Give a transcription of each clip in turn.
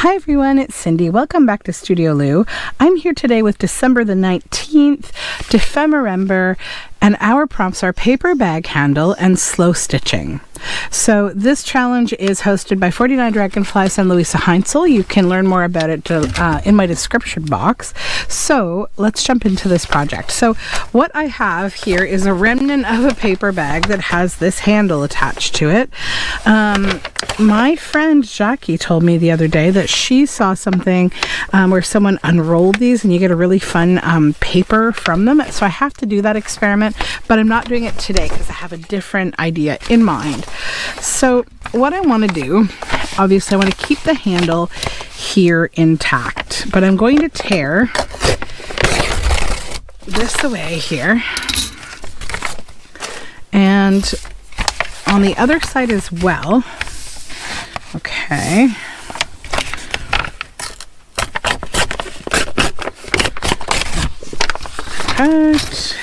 Hi everyone, it's Cindy. Welcome back to Studioloo. I'm here today with December the 19th, Dephemerember, and our prompts are paper bag handle and slow stitching. So this challenge is hosted by 49 Dragonflies and Louisa Heinzel. You can learn more about it in my description box. So let's jump into this project. So what I have here is a remnant of a paper bag that has this handle attached to it. My friend Jackie told me the other day that she saw something where someone unrolled these and you get a really fun paper from them. So I have to do that experiment, but I'm not doing it today because I have a different idea in mind. So what I want to do, obviously I want to keep the handle here intact, but I'm going to tear this away here. And on the other side as well. Okay. Cut.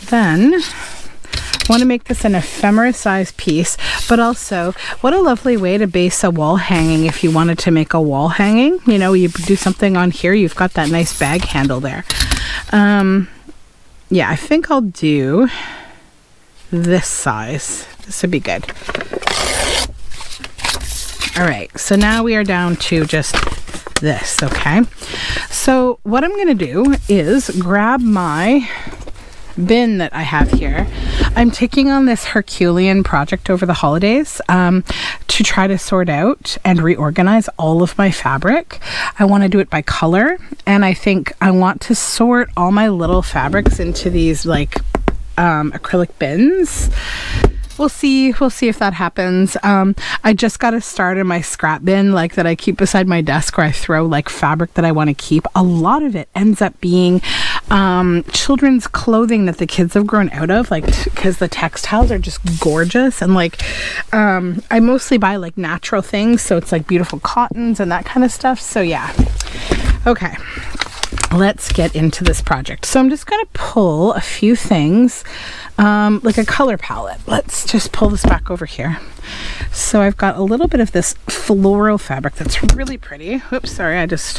Then I want to make this an ephemera size piece, but also what a lovely way to base a wall hanging if you wanted to make a wall hanging. You know, you do something on here, you've got that nice bag handle there. Yeah, I think I'll do this size. This would be good. All right, so now we are down to just this, okay? So what I'm gonna do is grab my bin that I have here. I'm taking on this Herculean project over the holidays to try to sort out and reorganize all of my fabric. I want to do it by color, and I think I want to sort all my little fabrics into these like acrylic bins. We'll see if that happens. I just got to start in my scrap bin, like that I keep beside my desk, where I throw like fabric that I want to keep. A lot of it ends up being children's clothing that the kids have grown out of, like because the textiles are just gorgeous, and like I mostly buy like natural things, so it's like beautiful cottons and that kind of stuff. So yeah, okay. Let's get into this project. So I'm just going to pull a few things, like a color palette. Let's just pull this back over here. So I've got a little bit of this floral fabric that's really pretty. Oops, sorry, I just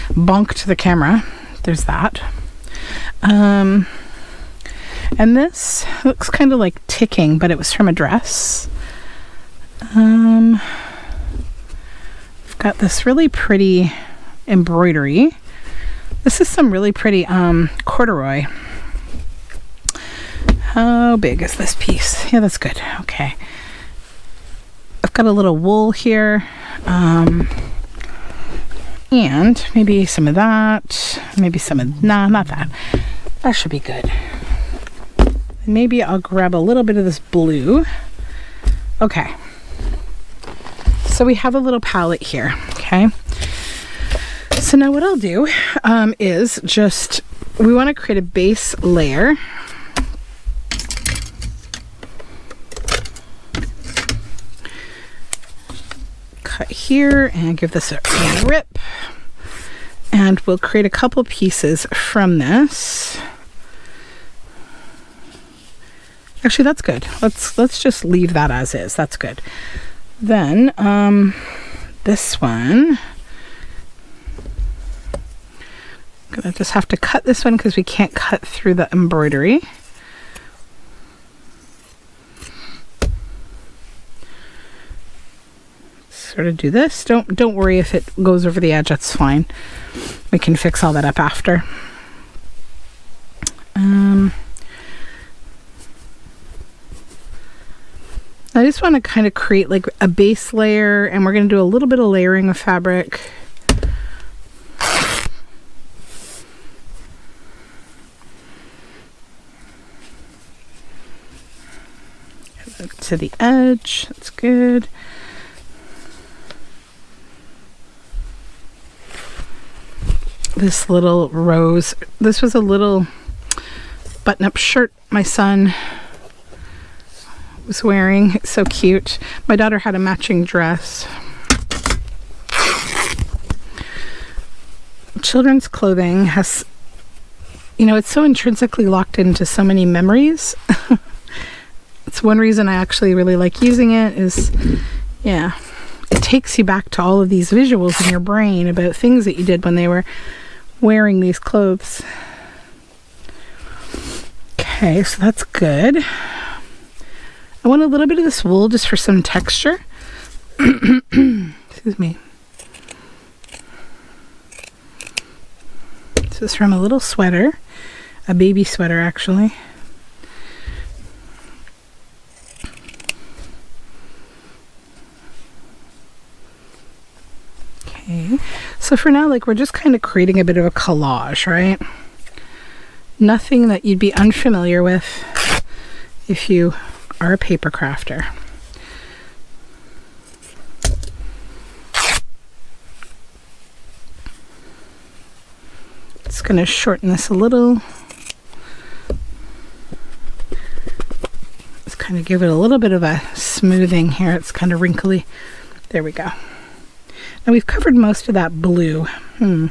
bonked the camera. There's that. And this looks kind of like ticking, but it was from a dress. I've got this really pretty embroidery. This is some really pretty corduroy. How big is this piece? Yeah, that's good. Okay. I've got a little wool here. And maybe some of that. Maybe some of... Nah, not that. That should be good. Maybe I'll grab a little bit of this blue. Okay. So we have a little palette here. Okay. So now what I'll do is just, we want to create a base layer. Cut here and give this a rip. And we'll create a couple pieces from this. Actually, that's good. Let's just leave that as is. That's good. Then this one, I'm gonna just have to cut this one because we can't cut through the embroidery. Sort of do this. Don't worry if it goes over the edge, that's fine. We can fix all that up after. I just want to kind of create like a base layer, and we're going to do a little bit of layering of fabric. To the edge, that's good. This little rose, this was a little button-up shirt my son was wearing. It's so cute. My daughter had a matching dress. Children's clothing has, you know, it's so intrinsically locked into so many memories. It's one reason I actually really like using it is, yeah, it takes you back to all of these visuals in your brain about things that you did when they were wearing these clothes. Okay, so that's good. I want a little bit of this wool just for some texture. Excuse me. This is from a little sweater, a baby sweater actually. Okay, so for now, like, we're just kind of creating a bit of a collage, right? Nothing that you'd be unfamiliar with if you are a paper crafter. Just going to shorten this a little. Just kind of give it a little bit of a smoothing here. It's kind of wrinkly. There we go. Now we've covered most of that blue. I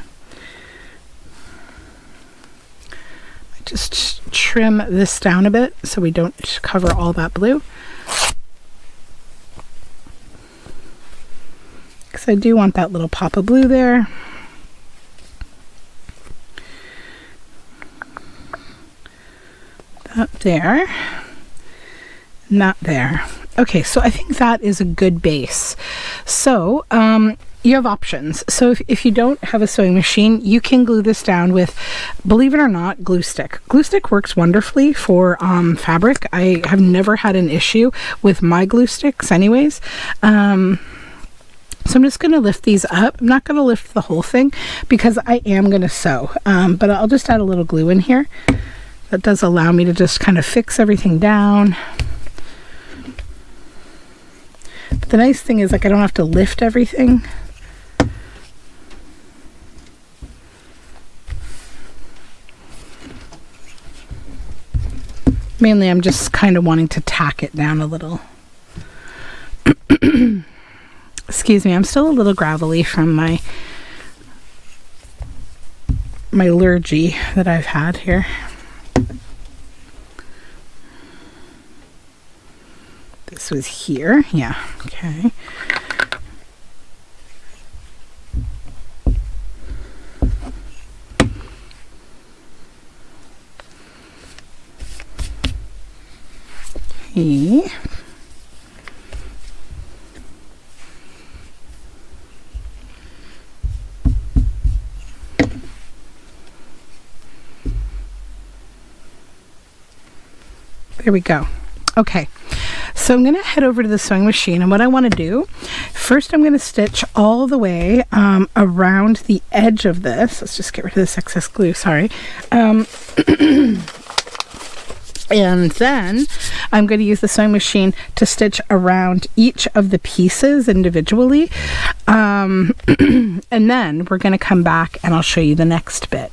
just trim this down a bit so we don't cover all that blue. Because I do want that little pop of blue there. That there. Not there. Okay, so I think that is a good base. So, you have options. So if you don't have a sewing machine, you can glue this down with, believe it or not, glue stick. Glue stick works wonderfully for fabric. I have never had an issue with my glue sticks anyways. So I'm just going to lift these up. I'm not going to lift the whole thing because I am going to sew. But I'll just add a little glue in here. That does allow me to just kind of fix everything down. But the nice thing is, like, I don't have to lift everything. Mainly I'm just kind of wanting to tack it down a little. Excuse me, I'm still a little gravelly from my allergy that I've had here. This was here, yeah, okay. Okay. There we go. Okay, so I'm going to head over to the sewing machine, and what I want to do, first I'm going to stitch all the way around the edge of this. Let's just get rid of this excess glue, sorry. And then I'm going to use the sewing machine to stitch around each of the pieces individually. And then we're going to come back and I'll show you the next bit.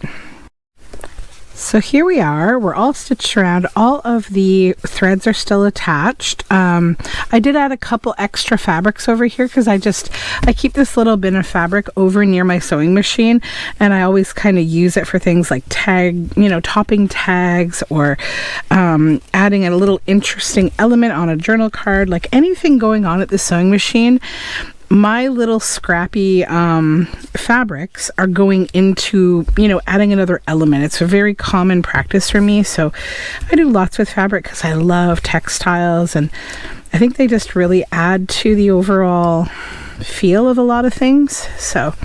So here we are, we're all stitched around, all of the threads are still attached. I did add a couple extra fabrics over here because I keep this little bin of fabric over near my sewing machine, and I always kind of use it for things like topping tags, or adding a little interesting element on a journal card, like anything going on at the sewing machine. My little scrappy fabrics are going into, adding another element. It's a very common practice for me. So I do lots with fabric because I love textiles, and I think they just really add to the overall feel of a lot of things. So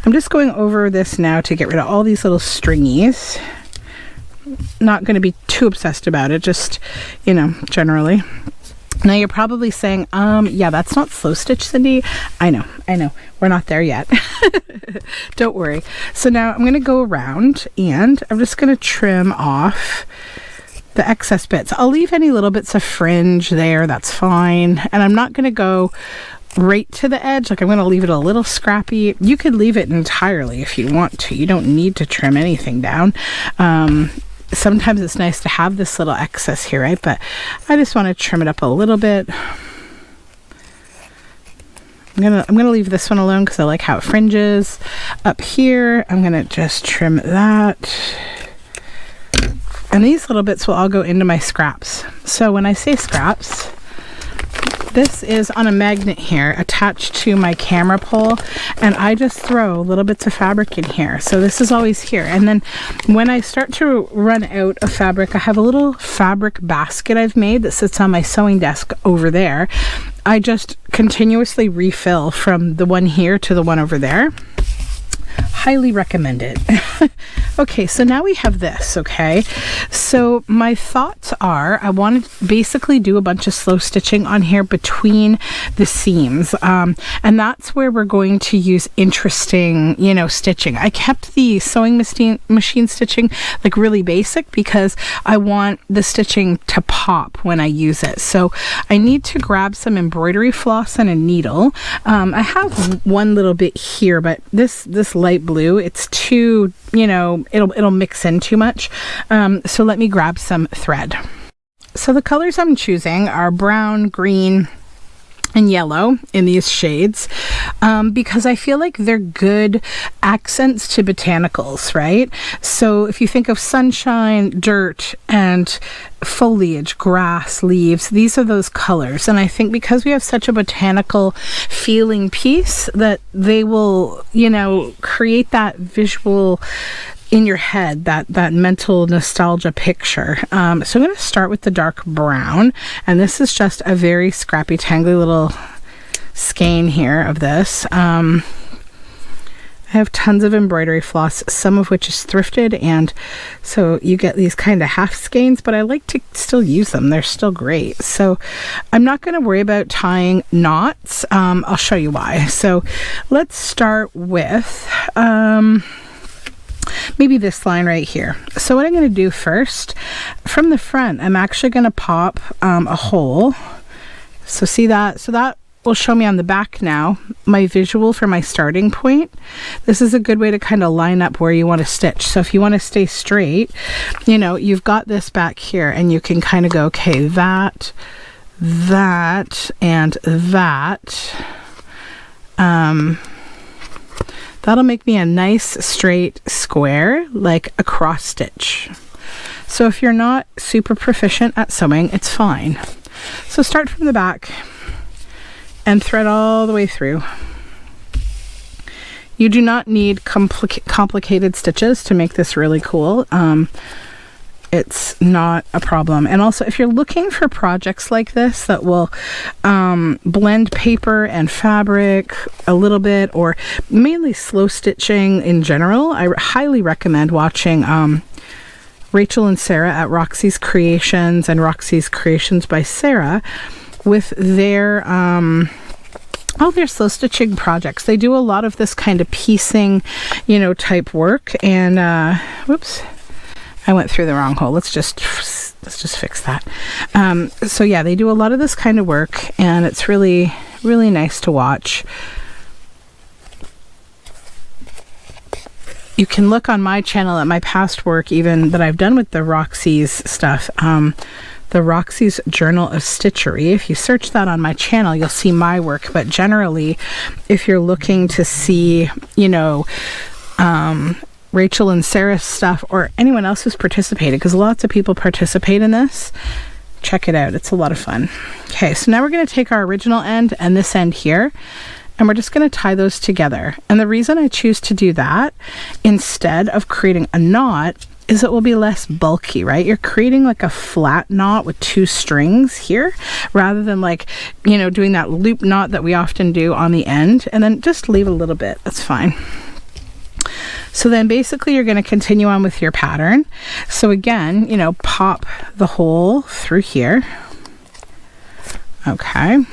I'm just going over this now to get rid of all these little stringies. Not going to be too obsessed about it, just, generally. Now you're probably saying, yeah, that's not slow stitch, Cindy. I know, we're not there yet. Don't worry. So now I'm going to go around and I'm just going to trim off the excess bits. I'll leave any little bits of fringe there, that's fine. And I'm not going to go right to the edge, like I'm going to leave it a little scrappy. You could leave it entirely if you want to. You don't need to trim anything down. Sometimes it's nice to have this little excess here, right? But I just want to trim it up a little bit. I'm gonna leave this one alone because I like how it fringes. Up here, I'm gonna just trim that. And these little bits will all go into my scraps. So when I say scraps, this is on a magnet here attached to my camera pole, and I just throw little bits of fabric in here. So this is always here. And then when I start to run out of fabric, I have a little fabric basket I've made that sits on my sewing desk over there. I just continuously refill from the one here to the one over there. Highly recommend it. Okay, so now we have this, okay? So my thoughts are, I want to basically do a bunch of slow stitching on here between the seams. And that's where we're going to use interesting, you know, stitching. I kept the sewing machine stitching like really basic because I want the stitching to pop when I use it. So I need to grab some embroidery floss and a needle. I have one little bit here, but this light blue, it's too, you know, it'll mix in too much. So let me grab some thread. So the colors I'm choosing are brown, green, and yellow in these shades, because I feel like they're good accents to botanicals, right? So if you think of sunshine, dirt, and foliage, grass, leaves, these are those colors. And I think because we have such a botanical feeling piece, that they will, you know, create that visual in your head, that mental nostalgia picture. So I'm going to start with the dark brown, and this is just a very scrappy, tangly little skein here of this. I have tons of embroidery floss, some of which is thrifted, and so you get these kind of half skeins, but I like to still use them. They're still great. So I'm not going to worry about tying knots. I'll show you why. So let's start with maybe this line right here. So what I'm going to do first, from the front, I'm actually going to pop a hole. So see that? So that will show me on the back now my visual for my starting point. This is a good way to kind of line up where you want to stitch. So if you want to stay straight, you know, you've got this back here, and you can kind of go, okay, that, and that. That'll make me a nice straight square, like a cross stitch. So if you're not super proficient at sewing, it's fine. So start from the back and thread all the way through. You do not need complicated stitches to make this really cool. It's not a problem. And also, if you're looking for projects like this that will blend paper and fabric a little bit, or mainly slow stitching in general, I highly recommend watching Rachel and Sarah at Roxy's Creations and Roxy's Creations by Sarah with their all their slow stitching projects. They do a lot of this kind of piecing, you know, type work. And whoops, I went through the wrong hole. Let's just fix that. So yeah, they do a lot of this kind of work, and it's really, really nice to watch. You can look on my channel at my past work, even that I've done with the Roxy's stuff. The Roxy's Journal of Stitchery. If you search that on my channel, you'll see my work. But generally, if you're looking to see, you know, Rachel and Sarah's stuff, or anyone else who's participated, because lots of people participate in this, check it out. It's a lot of fun. Okay, so now we're going to take our original end and this end here, and we're just going to tie those together. And the reason I choose to do that instead of creating a knot is it will be less bulky, right? You're creating like a flat knot with two strings here, rather than, like, you know, doing that loop knot that we often do on the end, and then just leave a little bit. That's fine. So then basically you're going to continue on with your pattern. So again, you know, pop the hole through here. Okay.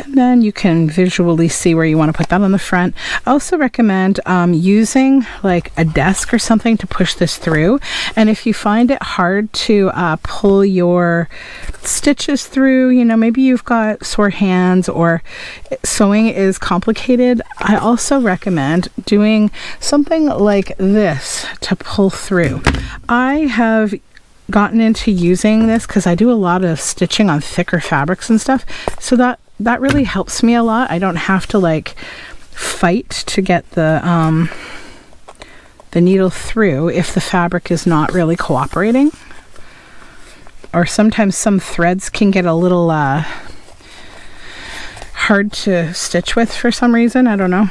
And then you can visually see where you want to put that on the front. I also recommend using like a desk or something to push this through. And if you find it hard to pull your stitches through, you know, maybe you've got sore hands or sewing is complicated, I also recommend doing something like this to pull through. I have gotten into using this because I do a lot of stitching on thicker fabrics and stuff, so that really helps me a lot. I don't have to like fight to get the needle through if the fabric is not really cooperating. or sometimes some threads can get a little hard to stitch with for some reason. I don't know.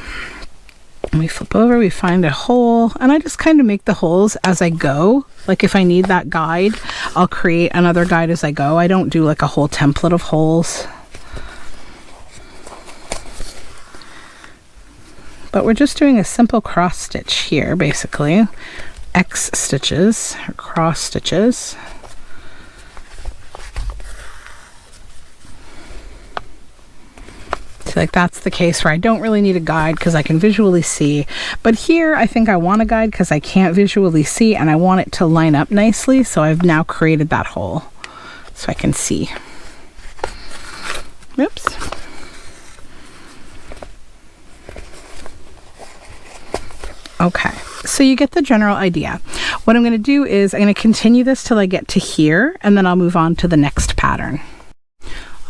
And we flip over, we find a hole, and I just kind of make the holes as I go. Like if I need that guide, I'll create another guide as I go. I don't do like a whole template of holes. But we're just doing a simple cross stitch here, basically. X stitches, or cross stitches. So like that's the case where I don't really need a guide because I can visually see. But here I think I want a guide because I can't visually see and I want it to line up nicely. So I've now created that hole so I can see. Oops. Okay, so you get the general idea. What I'm going to do is I'm going to continue this till I get to here, and then I'll move on to the next pattern.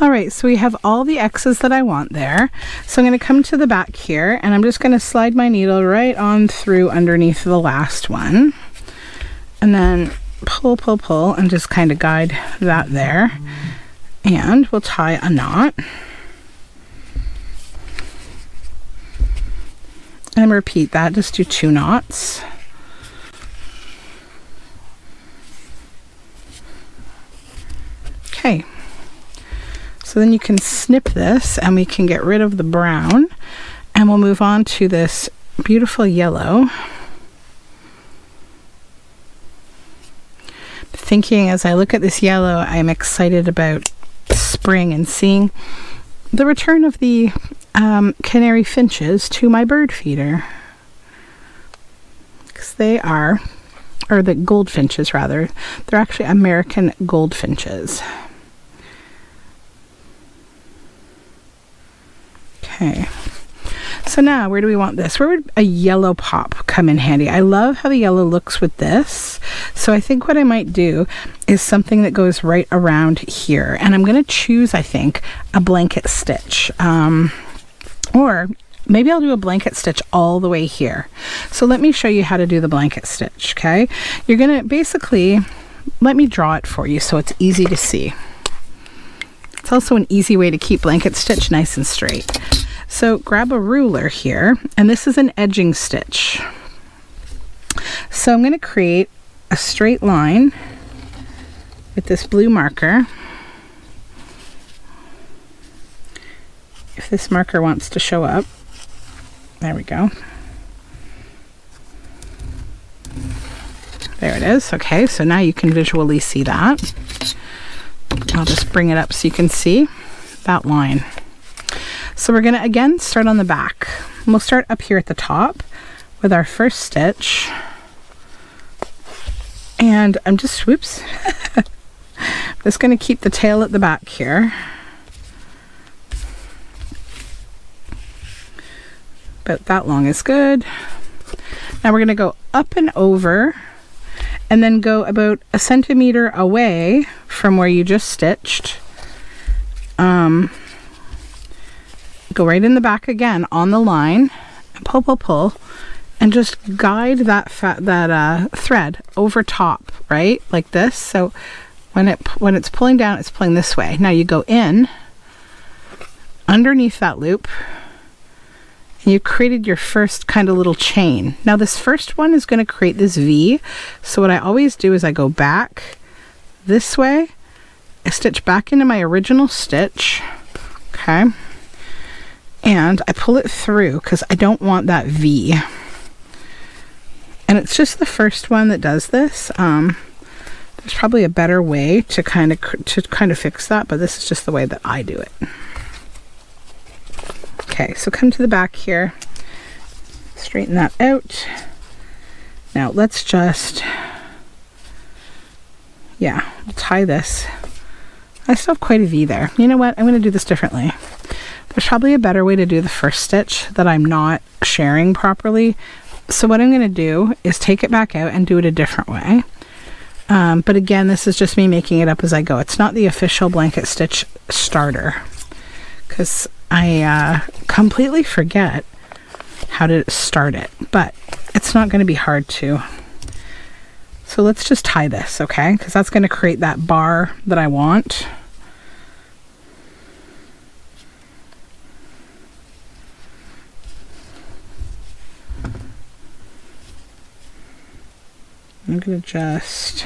All right, so we have all the X's that I want there. So I'm going to come to the back here, and I'm just going to slide my needle right on through underneath the last one, and then pull, pull, pull, and just kind of guide that there. And we'll tie a knot. And repeat that, just do 2 knots. Okay, so then you can snip this and we can get rid of the brown, and we'll move on to this beautiful yellow. Thinking as I look at this yellow, I'm excited about spring and seeing the return of the canary finches to my bird feeder, because they are, or the goldfinches rather, they're actually American goldfinches. Okay, so now where do we want this? Where would a yellow pop come in handy? I love how the yellow looks with this, so I think what I might do is something that goes right around here, and I'm going to choose, I think, a blanket stitch. Or maybe I'll do a blanket stitch all the way here. So let me show you how to do the blanket stitch, okay? You're gonna basically, let me draw it for you so it's easy to see. It's also an easy way to keep blanket stitch nice and straight. So grab a ruler here, and this is an edging stitch. So I'm gonna create a straight line with this blue marker. If this marker wants to show up, there we go. There it is. Okay, so now you can visually see that. I'll just bring it up so you can see that line. So we're gonna again start on the back. We'll start up here at the top with our first stitch. And I'm just, whoops, just gonna keep the tail at the back here. About that long is good. Now we're going to go up and over, and then go about 1 centimeter away from where you just stitched. Go right in the back again on the line, and pull, pull, pull, and just guide that thread over top, right, like this. So when it's pulling down, it's pulling this way. Now you go in underneath that loop. And you created your first kind of little chain. Now this first one is going to create this V. So what I always do is I go back this way, I stitch back into my original stitch, okay, and I pull it through because I don't want that V. And it's just the first one that does this. There's probably a better way to kind of fix that, but this is just the way that I do it. Okay, so come to the back here, straighten that out. Now let's just, yeah, we'll tie this. I still have quite a V there. You know what? I'm going to do this differently. There's probably a better way to do the first stitch that I'm not sharing properly. So what I'm going to do is take it back out and do it a different way. But again, this is just me making it up as I go. It's not the official blanket stitch starter, because I completely forget how to start it, but it's not going to be hard to. So let's just tie this, okay? Because that's going to create that bar that I want. I'm going to just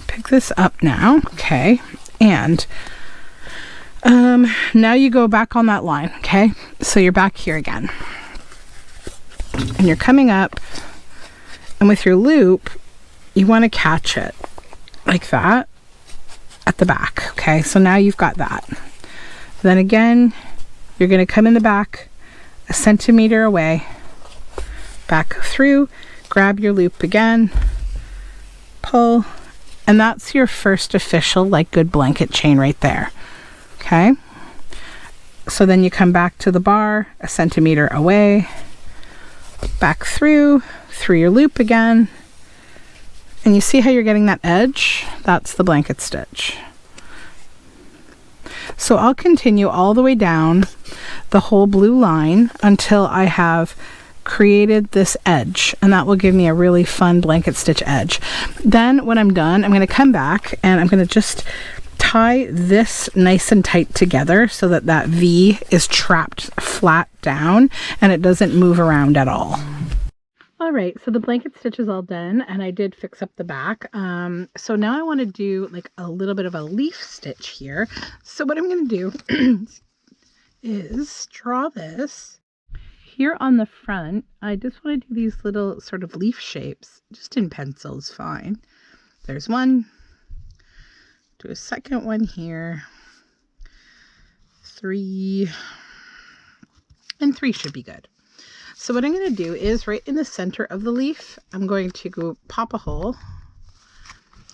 pick this up now, okay? And now you go back on that line, okay? So you're back here again. And you're coming up, and with your loop, you want to catch it like that at the back, okay? So now you've got that. Then again, you're going to come in the back a centimeter away, back through, grab your loop again, pull, and that's your first official like good blanket chain right there, okay? So then you come back to the bar a centimeter away, back through your loop again, and you see how you're getting that edge? That's the blanket stitch. So I'll continue all the way down the whole blue line until I have created this edge, and that will give me a really fun blanket stitch edge. Then when I'm done, I'm going to come back and I'm going to just tie this nice and tight together so that that V is trapped flat down and it doesn't move around at all. All right, so the blanket stitch is all done, and I did fix up the back. So now I want to do like a little bit of a leaf stitch here. So what I'm going to do is draw this. Here on the front, I just want to do these little sort of leaf shapes, just in pencil is fine. There's one. Do a second one here. 3. And 3 should be good. So what I'm going to do is right in the center of the leaf, I'm going to go pop a hole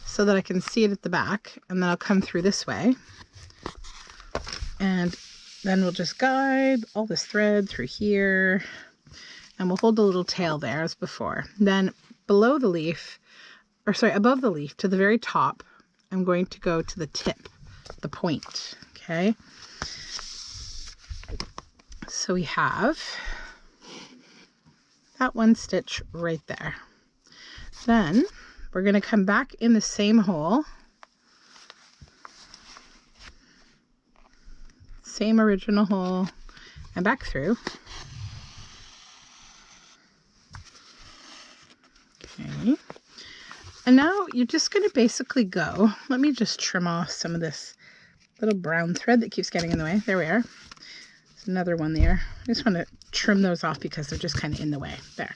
so that I can see it at the back, and then I'll come through this way. And then we'll just guide all this thread through here, and we'll hold a little tail there as before. Then below the leaf, or sorry, above the leaf to the very top, I'm going to go to the tip, the point, okay? So we have that one stitch right there. Then we're going to come back in the same hole, same original hole, and back through. Okay. And now you're just going to basically go, let me just trim off some of this little brown thread that keeps getting in the way. There we are. There's another one there. I just want to trim those off because they're just kind of in the way. There.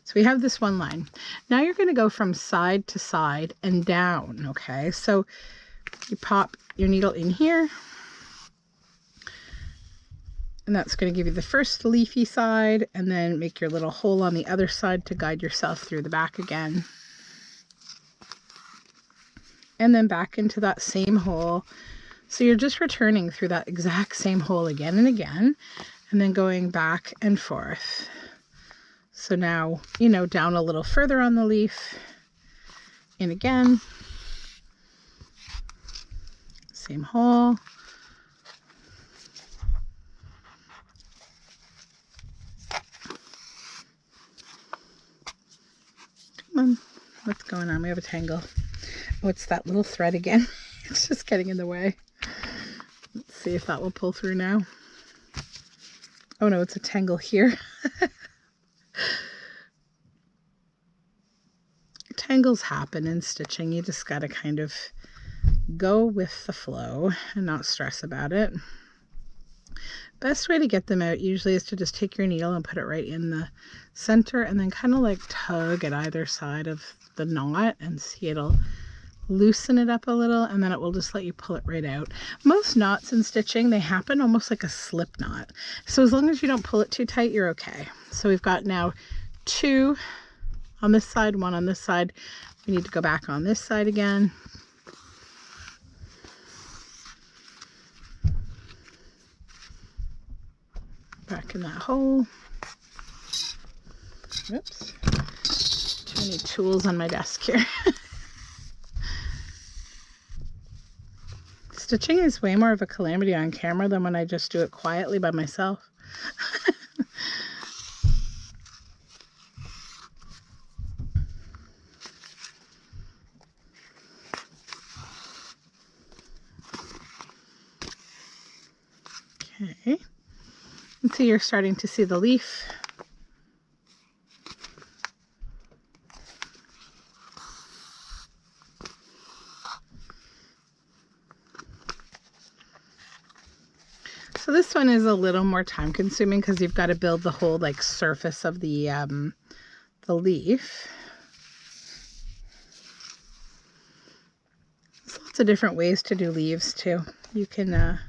So we have this one line. Now you're going to go from side to side and down, okay? So you pop your needle in here, and that's going to give you the first leafy side, and then make your little hole on the other side to guide yourself through the back again. And then back into that same hole. So you're just returning through that exact same hole again and again, and then going back and forth. So now, you know, down a little further on the leaf, in again, same hole. Come on, what's going on? We have a tangle. Oh, it's that little thread again. It's just getting in the way. Let's see if that will pull through now. Oh no, it's a tangle here. Tangles happen in stitching. You just gotta kind of go with the flow and not stress about it. Best way to get them out usually is to just take your needle and put it right in the center, and then kind of like tug at either side of the knot, and see it'll loosen it up a little, and then it will just let you pull it right out. Most knots in stitching, they happen almost like a slip knot. So as long as you don't pull it too tight, you're okay. So we've got now 2 on this side, 1 on this side. We need to go back on this side again. Back in that hole. Oops. Too many tools on my desk here. Stitching is way more of a calamity on camera than when I just do it quietly by myself. Okay. And so you're starting to see the leaf. So this one is a little more time consuming because you've got to build the whole like surface of the leaf. There's lots of different ways to do leaves too. You can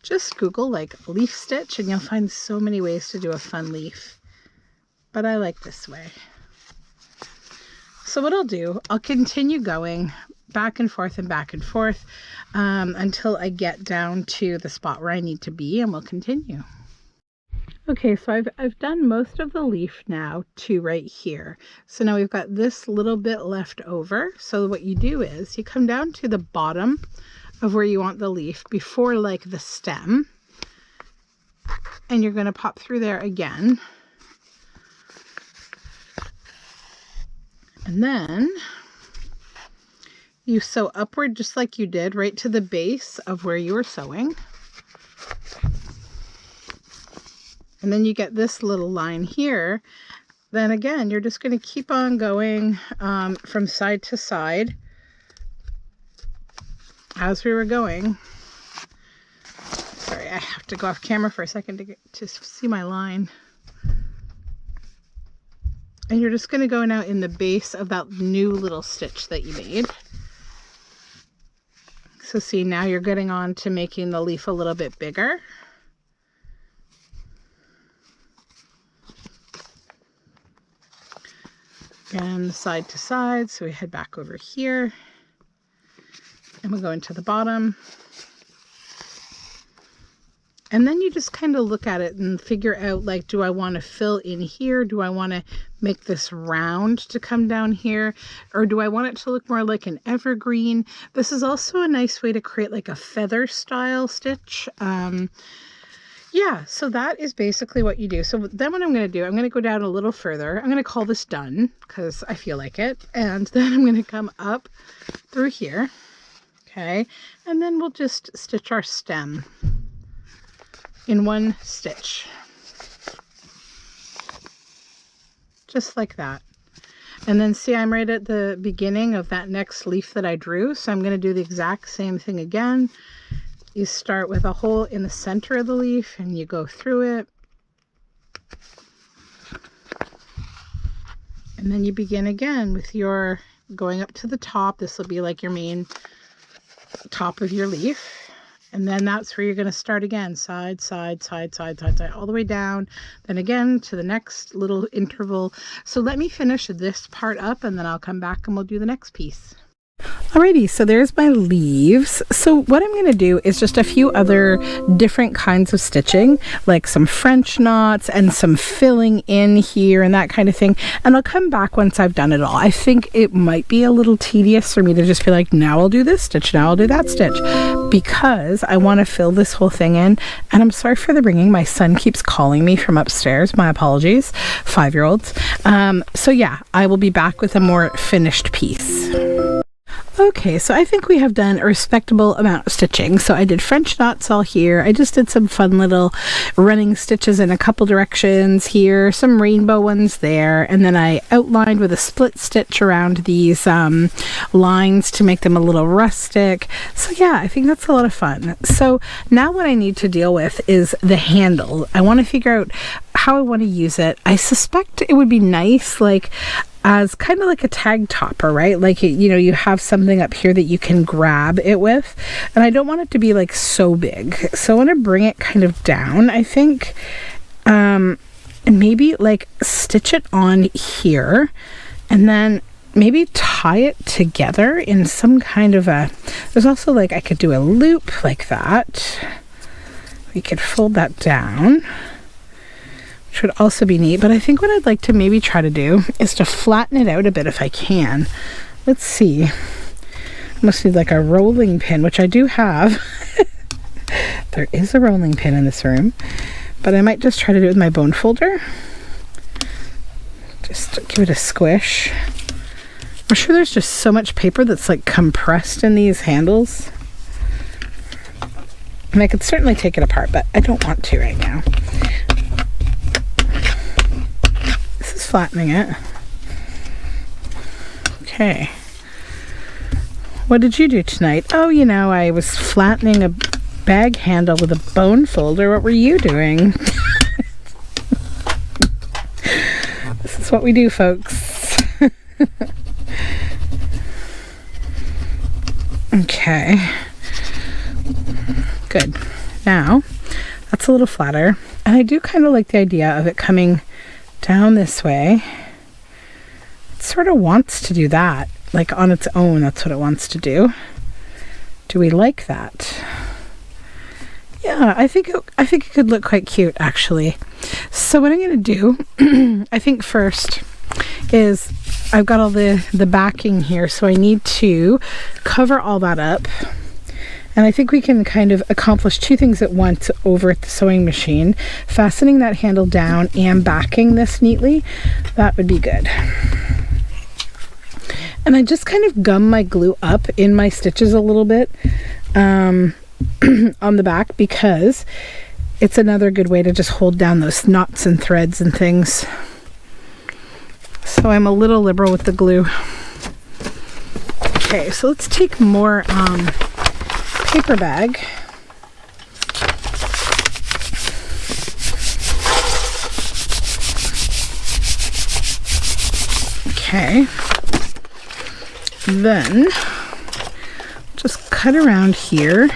just Google like leaf stitch and you'll find so many ways to do a fun leaf. But I like this way. So what I'll do, I'll continue going back and forth until I get down to the spot where I need to be, and we'll continue. Okay, so I've done most of the leaf now to right here. So now we've got this little bit left over. So what you do is you come down to the bottom of where you want the leaf before like the stem, and you're going to pop through there again. And then you sew upward just like you did right to the base of where you were sewing. And then you get this little line here. Then again, you're just going to keep on going from side to side as we were going. Sorry, I have to go off camera for a second to see my line. And you're just going to go now in the base of that new little stitch that you made. So see, now you're getting on to making the leaf a little bit bigger. Again, side to side. So we head back over here. And we'll go into the bottom. And then you just kind of look at it and figure out, like, do I want to fill in here? Do I want to make this round to come down here? Or do I want it to look more like an evergreen? This is also a nice way to create like a feather style stitch. Yeah, so that is basically what you do. So then what I'm going to do, I'm going to go down a little further. I'm going to call this done because I feel like it. And then I'm going to come up through here. Okay. And then we'll just stitch our stem in one stitch, just like that. And then see, I'm right at the beginning of that next leaf that I drew, so I'm going to do the exact same thing again. You start with a hole in the center of the leaf and you go through it, and then you begin again with your going up to the top. This will be like your main top of your leaf. And then that's where you're going to start again, side, side, side, side, side, side, all the way down. Then again to the next little interval. So let me finish this part up and then I'll come back and we'll do the next piece. Alrighty, so there's my leaves. So what I'm going to do is just a few other different kinds of stitching, like some French knots and some filling in here and that kind of thing. And I'll come back once I've done it all. I think it might be a little tedious for me to just be like, now I'll do this stitch, now I'll do that stitch, because I want to fill this whole thing in. And I'm sorry for the ringing. My son keeps calling me from upstairs. My apologies, 5-year-olds. So yeah, I will be back with a more finished piece. Okay, so I think we have done a respectable amount of stitching. So I did French knots all here. I just did some fun little running stitches in a couple directions here, some rainbow ones there, and then I outlined with a split stitch around these lines to make them a little rustic. So yeah, I think that's a lot of fun. So now what I need to deal with is the handle. I want to figure out how I want to use it. I suspect it would be nice, like, as kind of like a tag topper, right? Like, you know, you have something up here that you can grab it with, and I don't want it to be like so big. So I want to bring it kind of down, I think, and maybe like stitch it on here, and then maybe tie it together in some kind of a, there's also like, I could do a loop like that. We could fold that down, which would also be neat. But I think what I'd like to maybe try to do is to flatten it out a bit if I can. Let's see. I must need like a rolling pin, which I do have. There is a rolling pin in this room, but I might just try to do it with my bone folder. Just give it a squish. I'm sure there's just so much paper that's like compressed in these handles. And I could certainly take it apart, but I don't want to right now. This is flattening it. Okay. What did you do tonight? Oh, you know, I was flattening a bag handle with a bone folder. What were you doing? This is what we do, folks. Okay. Good. Now, that's a little flatter. And I do kind of like the idea of it coming down this way. It sort of wants to do that. Like on its own, that's what it wants to do. Do we like that? Yeah, I think it could look quite cute, actually. So what I'm going to do, I think first, is I've got all the backing here, so I need to cover all that up. And I think we can kind of accomplish two things at once over at the sewing machine. Fastening that handle down and backing this neatly, that would be good. And I just kind of gum my glue up in my stitches a little bit on the back, because it's another good way to just hold down those knots and threads and things. So I'm a little liberal with the glue. Okay, so let's take more paper bag. Okay. Then just cut around here.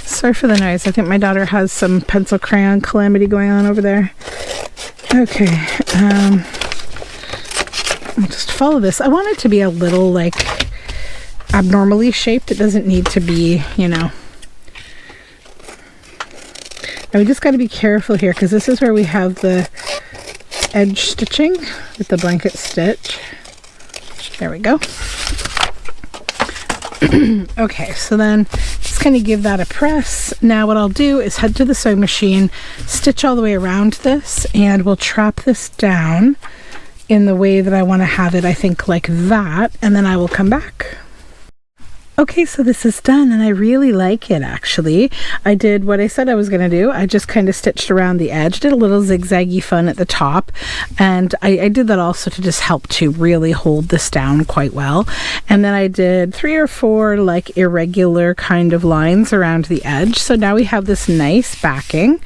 Sorry for the noise. I think my daughter has some pencil crayon calamity going on over there. Okay, I'll just follow this. I want it to be a little like abnormally shaped. It doesn't need to be, you know. And we just got to be careful here, because this is where we have the edge stitching with the blanket stitch. There we go. Okay, so then just kind of give that a press. Now what I'll do is head to the sewing machine, stitch all the way around this, and we'll trap this down in the way that I want to have it, I think like that, and then I will come back. Okay, so this is done, and I really like it, actually. I did what I said I was going to do. I just kind of stitched around the edge, did a little zigzaggy fun at the top, and I did that also to just help to really hold this down quite well. And then I did 3 or 4 like irregular kind of lines around the edge. So now we have this nice backing.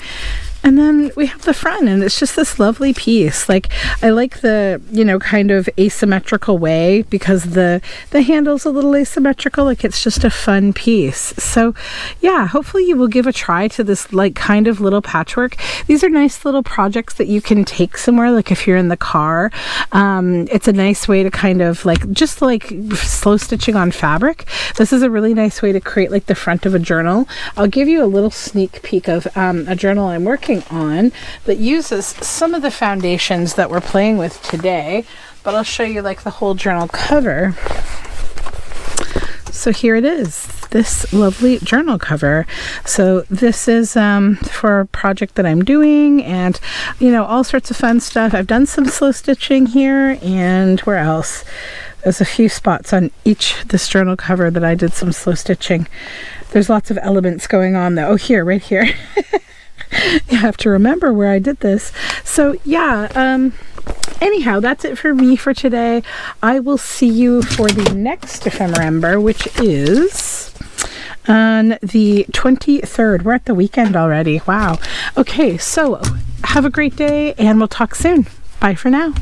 And then we have the front, and it's just this lovely piece. Like, I like the, you know, kind of asymmetrical way, because the handle's a little asymmetrical. Like, it's just a fun piece. So yeah, hopefully you will give a try to this like kind of little patchwork. These are nice little projects that you can take somewhere, like if you're in the car. It's a nice way to kind of like, just like slow stitching on fabric. This is a really nice way to create like the front of a journal. I'll give you a little sneak peek of a journal I'm working on that uses some of the foundations that we're playing with today, but I'll show you like the whole journal cover. So here it is, this lovely journal cover. So this is for a project that I'm doing, and you know, all sorts of fun stuff. I've done some slow stitching here, and where else? There's a few spots on this journal cover that I did some slow stitching. There's lots of elements going on though. Oh, here, right here. You have to remember where I did this. So yeah, anyhow, that's it for me for today. I will see you for the next Dephemerember, which is on the 23rd. We're at the weekend already. Wow. Okay, so have a great day, and we'll talk soon. Bye for now.